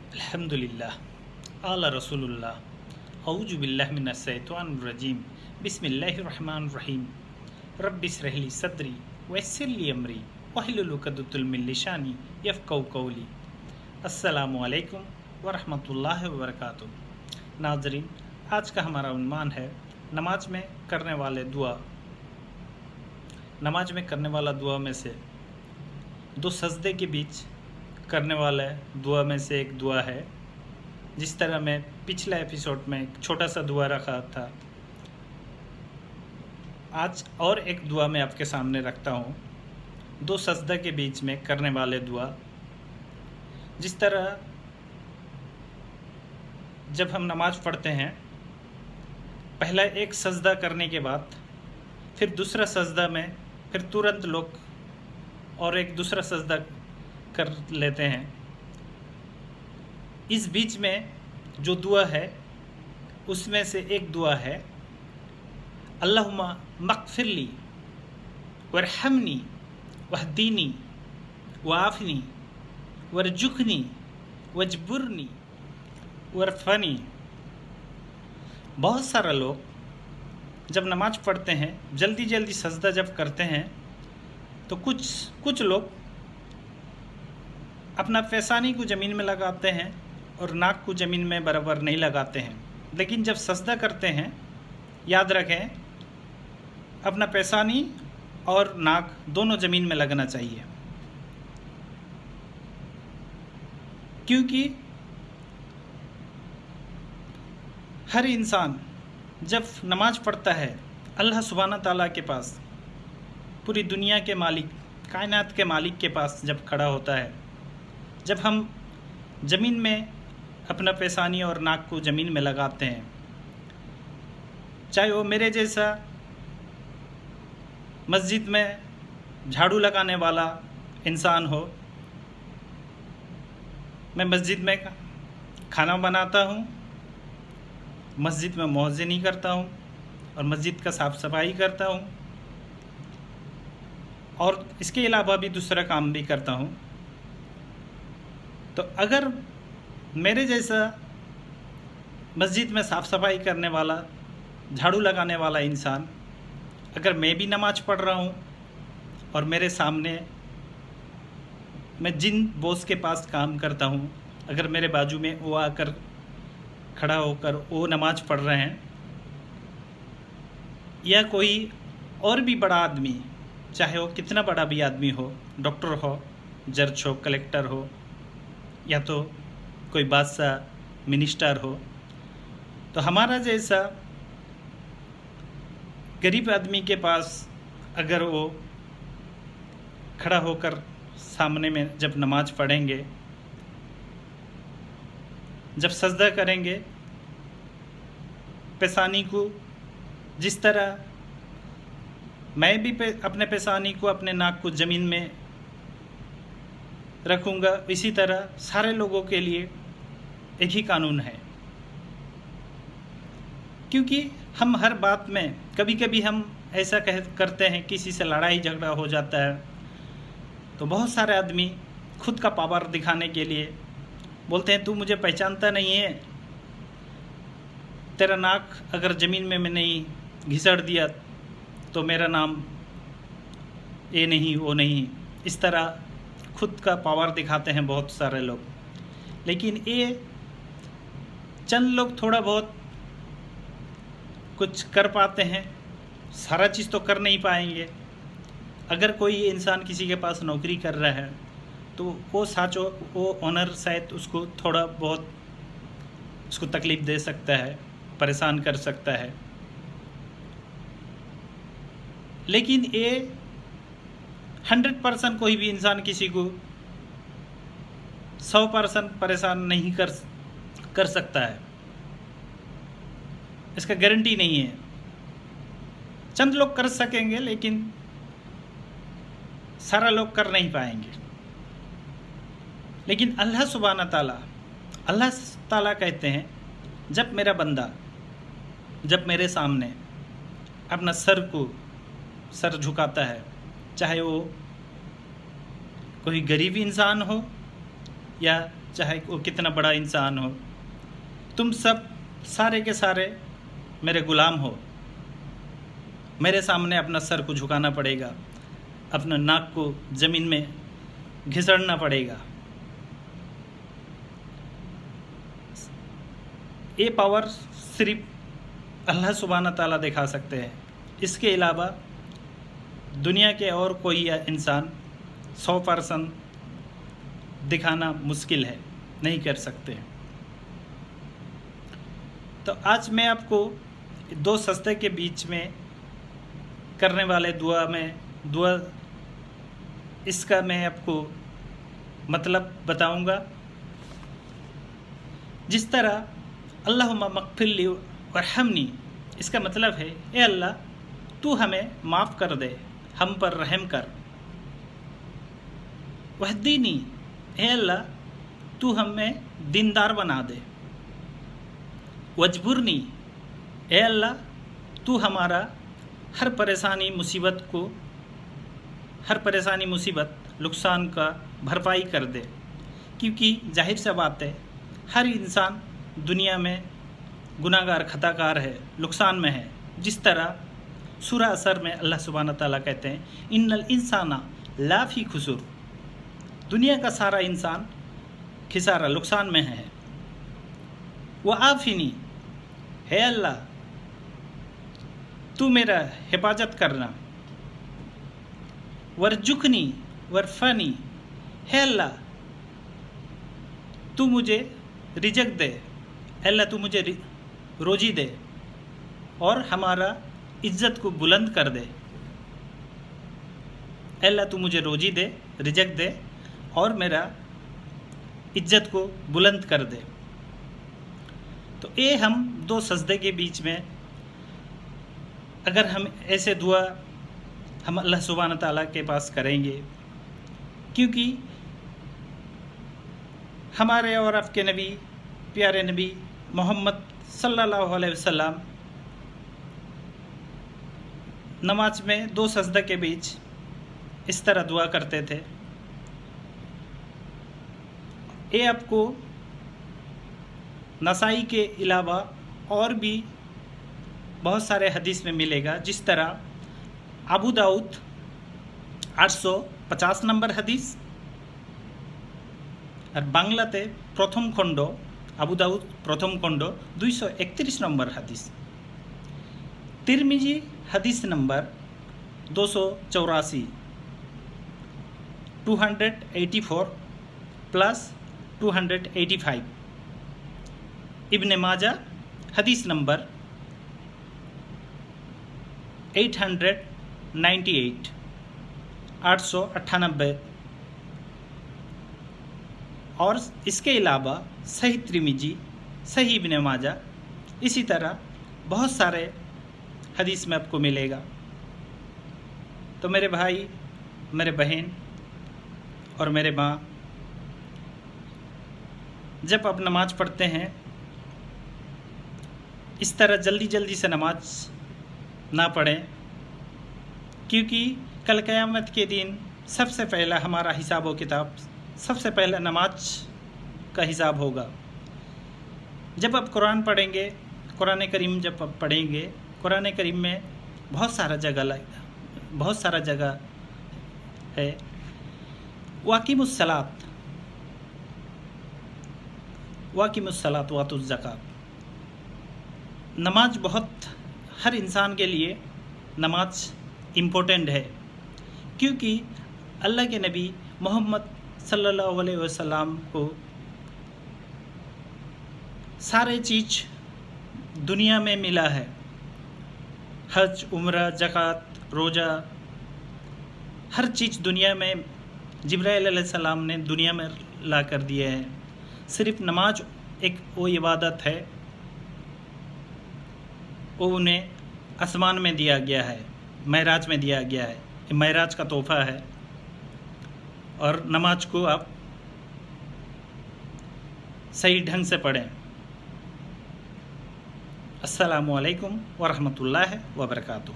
अल्हम्दुलिल्लाह आला रसूलुल्लाह औज़ु बिल्लाहि मिनश शैतानिर रजीम बिस्मिल्लाहिर रहमानिर रहीम रब्बि इश्रह ली सदरी वयस्सिर ली अमरी वहलुल उक़दतम मिन लिसानी यफ़क़हू क़ौली। अस्सलामु अलैकुम व रहमतुल्लाहि व बरकातुहू। नाज़रीन, आज का हमारा उन्वान है नमाज में करने वाले दुआ। नमाज में करने वाला दुआ में से दो सजदे के बीच करने वाला दुआ में से एक दुआ है। जिस तरह मैं पिछला एपिसोड में एक छोटा सा दुआ रखा था, आज और एक दुआ मैं आपके सामने रखता हूँ। दो सजदा के बीच में करने वाले दुआ। जिस तरह जब हम नमाज पढ़ते हैं, पहला एक सजदा करने के बाद फिर दूसरा सजदा में फिर तुरंत लोग और एक दूसरा सजदा कर लेते हैं। इस बीच में जो दुआ है उसमें से एक दुआ है अल्लाहुम्मा मग़फ़िरली वरहमनी वहदीनी वआफ़िनी वरजुक़नी वजबुरनी वरफ़नी। बहुत सारा लोग जब नमाज़ पढ़ते हैं, जल्दी जल्दी सजदा जब करते हैं, तो कुछ लोग अपना पैसानी को ज़मीन में लगाते हैं और नाक को ज़मीन में बराबर नहीं लगाते हैं। लेकिन जब सजदा करते हैं, याद रखें, अपना पैसानी और नाक दोनों ज़मीन में लगना चाहिए। क्योंकि हर इंसान जब नमाज पढ़ता है, अल्लाह सुब्हाना ताला के पास, पूरी दुनिया के मालिक, कायनात के मालिक के पास जब खड़ा होता है, जब हम ज़मीन में अपना पैसानी और नाक को ज़मीन में लगाते हैं, चाहे वो मेरे जैसा मस्जिद में झाड़ू लगाने वाला इंसान हो, मैं मस्जिद में खाना बनाता हूँ, मस्जिद में मुअज्जिनी करता हूँ और मस्जिद का साफ़ सफाई करता हूँ, और इसके अलावा भी दूसरा काम भी करता हूँ। तो अगर मेरे जैसा मस्जिद में साफ़ सफाई करने वाला, झाड़ू लगाने वाला इंसान, अगर मैं भी नमाज़ पढ़ रहा हूँ और मेरे सामने मैं जिन बॉस के पास काम करता हूँ, अगर मेरे बाजू में वो आकर खड़ा होकर वो नमाज़ पढ़ रहे हैं, या कोई और भी बड़ा आदमी, चाहे वो कितना बड़ा भी आदमी हो, डॉक्टर हो, जज हो, कलेक्टर हो, या तो कोई बादशाह, मिनिस्टर हो, तो हमारा जैसा गरीब आदमी के पास अगर वो खड़ा होकर सामने में जब नमाज पढ़ेंगे, जब सजदा करेंगे, पेशानी को जिस तरह मैं भी अपने पेशानी को, अपने नाक को ज़मीन में रखूँगा, इसी तरह सारे लोगों के लिए एक ही कानून है। क्योंकि हम हर बात में कभी कभी हम ऐसा करते हैं, किसी से लड़ाई झगड़ा हो जाता है तो बहुत सारे आदमी खुद का पावर दिखाने के लिए बोलते हैं, तू मुझे पहचानता नहीं है, तेरा नाक अगर ज़मीन में मैं नहीं घिसड़ दिया तो मेरा नाम ये नहीं वो नहीं। इस तरह खुद का पावर दिखाते हैं बहुत सारे लोग। लेकिन ये चंद लोग थोड़ा बहुत कुछ कर पाते हैं, सारा चीज़ तो कर नहीं पाएंगे। अगर कोई इंसान किसी के पास नौकरी कर रहा है तो वो ऑनर शायद उसको थोड़ा बहुत उसको तकलीफ़ दे सकता है, परेशान कर सकता है। लेकिन ये 100% कोई भी इंसान किसी को 100% परेशान नहीं कर सकता है, इसका गारंटी नहीं है। चंद लोग कर सकेंगे लेकिन सारा लोग कर नहीं पाएंगे। लेकिन अल्लाह सुब्हाना ताला कहते हैं, जब मेरा बंदा जब मेरे सामने अपना सर झुकाता है, चाहे वो कोई गरीब इंसान हो یا چاہے وہ کتنا بڑا انسان ہو، تم سب سارے کے سارے میرے غلام ہو۔ میرے سامنے اپنا سر کو جھکانا پڑے گا، اپنا ناک کو زمین میں گھسڑنا پڑے گا۔ یہ پاور صرف اللہ سبحانہ تعالیٰ دکھا سکتے ہیں، اس کے علاوہ دنیا کے اور کوئی انسان 100% دکھانا مشکل ہے، نہیں کر سکتے۔ تو آج میں آپ کو 2 سجدے کے بیچ میں کرنے والے دعا اس کا میں آپ کو مطلب بتاؤں گا۔ جس طرح اللہم اغفر لی وارحمنی، اس کا مطلب ہے اے اللہ تو ہمیں معاف کر دے، ہم پر رحم کر۔ وہدینی، اے اللہ تو ہمیں دیندار بنا دے۔ وجبرنی، اے اللہ تو ہمارا ہر پریشانی مصیبت نقصان کا بھرپائی کر دے، کیونکہ ظاہر سی بات ہے ہر انسان دنیا میں گناہ گار خطا کار ہے، نقصان میں ہے۔ جس طرح سورہ اثر میں اللہ سبحانہ تعالیٰ کہتے ہیں ان الانسان لا فی خسر، دنیا کا سارا انسان خسارہ نقصان میں ہے۔ وعافنی، ہے اللہ تو میرا حفاظت کرنا۔ ورزقنی ورفانی، ہے اللہ تو مجھے رزق دے، اے اللہ تو مجھے روزی دے اور ہمارا عزت کو بلند کر دے۔ اے اللہ تو مجھے روزی دے، رزق دے اور میرا عزت کو بلند کر دے۔ تو یہ ہم 2 سجدے کے بیچ میں اگر ہم ایسے دعا ہم اللہ سبحانہ تعالیٰ کے پاس کریں گے، کیونکہ ہمارے اور آپ کے نبی پیارے نبی محمد صلی اللہ علیہ وسلم نماز میں 2 سجدہ کے بیچ اس طرح دعا کرتے تھے۔ یہ آپ کو نسائی کے علاوہ اور بھی بہت سارے حدیث میں ملے گا، جس طرح ابو داؤد 850 نمبر حدیث اور বাংলাতে প্রথম খণ্ড আবু দাউদ প্রথম খণ্ড 231 নম্বর হাদিস, তিরমিজি হাদিস নম্বর 284 284 প্লাস 285, ইবনে মাজা হাদিস নম্বর 898 898 اور اس کے علاوہ صحیح ترمذی، صحیح ابن ماجہ، اسی طرح بہت سارے حدیث میں آپ کو ملے گا۔ تو میرے بھائی، میرے بہن اور میرے ماں، جب آپ نماز پڑھتے ہیں اس طرح جلدی جلدی سے نماز نہ پڑھیں، کیونکہ کل قیامت کے دن سب سے پہلا ہمارا حساب و کتاب سب سے پہلا نماز کا حساب ہوگا۔ جب آپ قرآن پڑھیں گے، قرآن کریم جب آپ پڑھیں گے، قرآن کریم میں بہت سارا جگہ ہے واقیم الصلاۃ وآتوا الزکوٰۃ۔ نماز بہت ہر انسان کے لیے نماز امپورٹنٹ ہے، کیونکہ اللہ کے نبی محمد صلی اللہ علیہ وسلم کو سارے چیز دنیا میں ملا ہے، حج، عمرہ، زکوٰۃ، روزہ، ہر چیز دنیا میں جبرائیل علیہ السلام نے دنیا میں لا کر دیے ہیں۔ صرف نماز ایک وہ عبادت ہے، وہ انہیں آسمان میں دیا گیا ہے، معراج میں دیا گیا ہے، یہ معراج کا تحفہ ہے۔ اور نماز کو آپ صحیح ڈھنگ سے پڑھیں۔ السلام علیکم ورحمۃ اللہ وبرکاتہ۔